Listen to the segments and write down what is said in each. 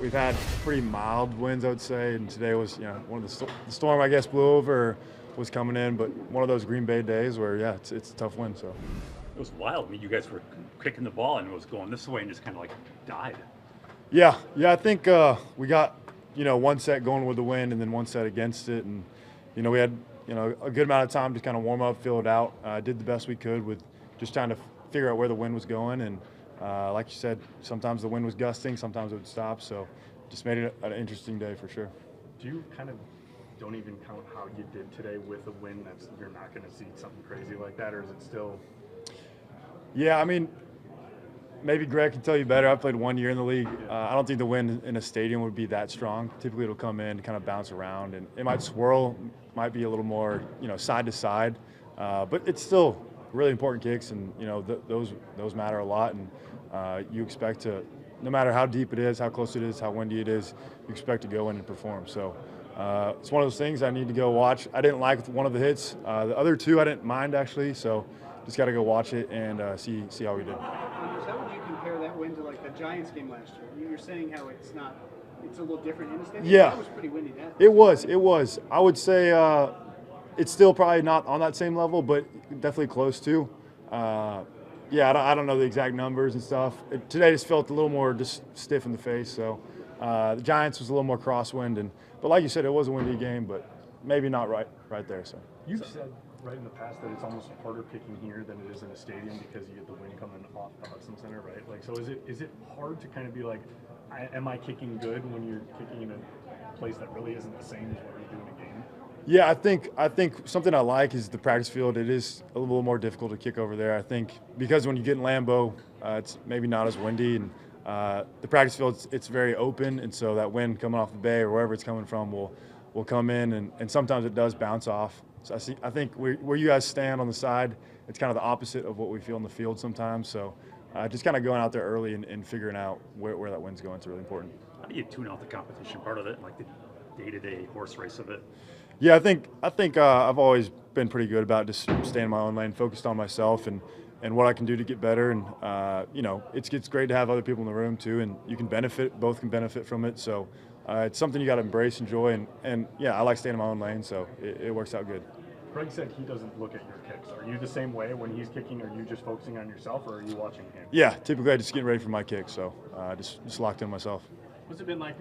we've had pretty mild winds, I would say, and today was, one of the storm, I guess, blew over, or was coming in, but one of those Green Bay days where, yeah, it's a tough wind. So It was wild. I mean, you guys were kicking the ball and it was going this way and just kind of like died. yeah, I think we got one set going with the wind and then one set against it, and we had a good amount of time to kind of warm up, feel it out. Did the best we could with just trying to figure out where the wind was going, and like you said, sometimes the wind was gusting, sometimes it would stop. So just made it an interesting day for sure. Do you kind of don't even count how you did today with a win that's you're not going to see something crazy like that, or is it still? Yeah, I mean, maybe Greg can tell you better. I've played 1 year in the league. I don't think the wind in a stadium would be that strong. Typically, it'll come in, kind of bounce around, and it might swirl, might be a little more, side to side. But it's still really important kicks, and those matter a lot. And you expect to, no matter how deep it is, how close it is, how windy it is, you expect to go in and perform. So it's one of those things I need to go watch. I didn't like one of the hits. The other two I didn't mind actually. So just got to go watch it and see how we did. How would you compare that win to like the Giants game last year? You're saying how it's a little different in the stadium. Yeah, That was pretty windy. It was. I would say it's still probably not on that same level, but definitely close to. Yeah, I don't know the exact numbers and stuff. Today just felt a little more just stiff in the face. So the Giants was a little more crosswind, but like you said, it was a windy game, but maybe not right there. So You've said right in the past that it's almost harder kicking here than it is in a stadium because you get the wind coming off the Hudson Center, right? Like, so is it hard to kind of be like, am I kicking good when you're kicking in a place that really isn't the same as what you do in a game? yeah, I think something I like is the practice field. It is a little more difficult to kick over there. I think because when you get in Lambeau, it's maybe not as windy, and the practice field it's very open, and so that wind coming off the bay or wherever it's coming from will come in, and sometimes it does bounce off. So I think where you guys stand on the side, it's kind of the opposite of what we feel in the field sometimes. So just kind of going out there early and figuring out where that wind's going is really important. How do you tune out the competition part of it, like the day-to-day horse race of it? Yeah, I think I've always been pretty good about just staying in my own lane, focused on myself and what I can do to get better. And it's great to have other people in the room too, and you can both can benefit from it. So it's something you got to embrace, enjoy, and yeah, I like staying in my own lane, so it works out good. Greg said he doesn't look at your kicks. Are you the same way when he's kicking? Are you just focusing on yourself, or are you watching him? Yeah, typically I just getting ready for my kick, so just locked in myself. What's it been like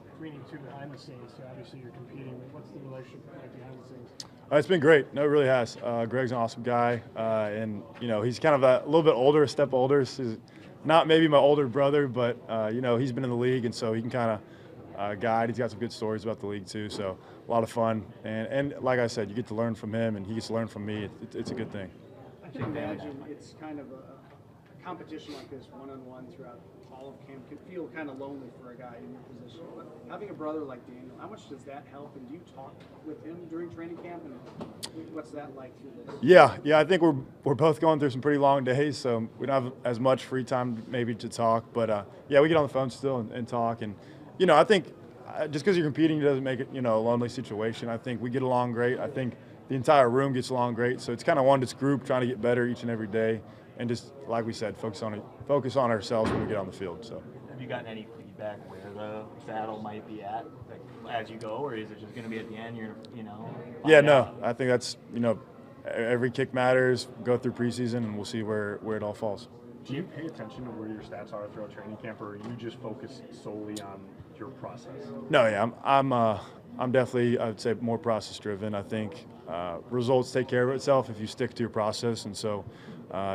between you two behind the scenes? So obviously you're competing, but what's the relationship like behind the scenes? It's been great. No, it really has. Greg's an awesome guy, and he's kind of a little bit older, a step older. He's not maybe my older brother, but he's been in the league, and so he can kind of guide. He's got some good stories about the league too, so a lot of fun. And like I said, you get to learn from him, and he gets to learn from me. It's a good thing. I can imagine it's kind of a competition like this, one-on-one throughout all of camp, can feel kind of lonely for a guy in your position. But having a brother like Daniel, how much does that help? And do you talk with him during training camp? And what's that like through this? Yeah. I think we're both going through some pretty long days, so we don't have as much free time maybe to talk. But yeah, we get on the phone still and talk. And I think just because you're competing doesn't make it a lonely situation. I think we get along great. I think the entire room gets along great. So it's kind of one just group trying to get better each and every day, and just like we said, focus on ourselves when we get on the field. So have you gotten any feedback where the saddle might be at, like, as you go, or is it just going to be at the end? Yeah, no, I think that's every kick matters. Go through preseason, and we'll see where it all falls. Do you pay attention to where your stats are throughout training camp, or are you just focused solely on your process? No, yeah, I'm definitely, I would say, more process driven. I think results take care of itself if you stick to your process, and so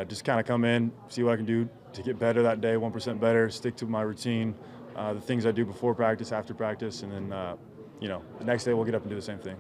just kind of come in, see what I can do to get better that day, 1% better, stick to my routine, the things I do before practice, after practice, and then the next day we'll get up and do the same thing.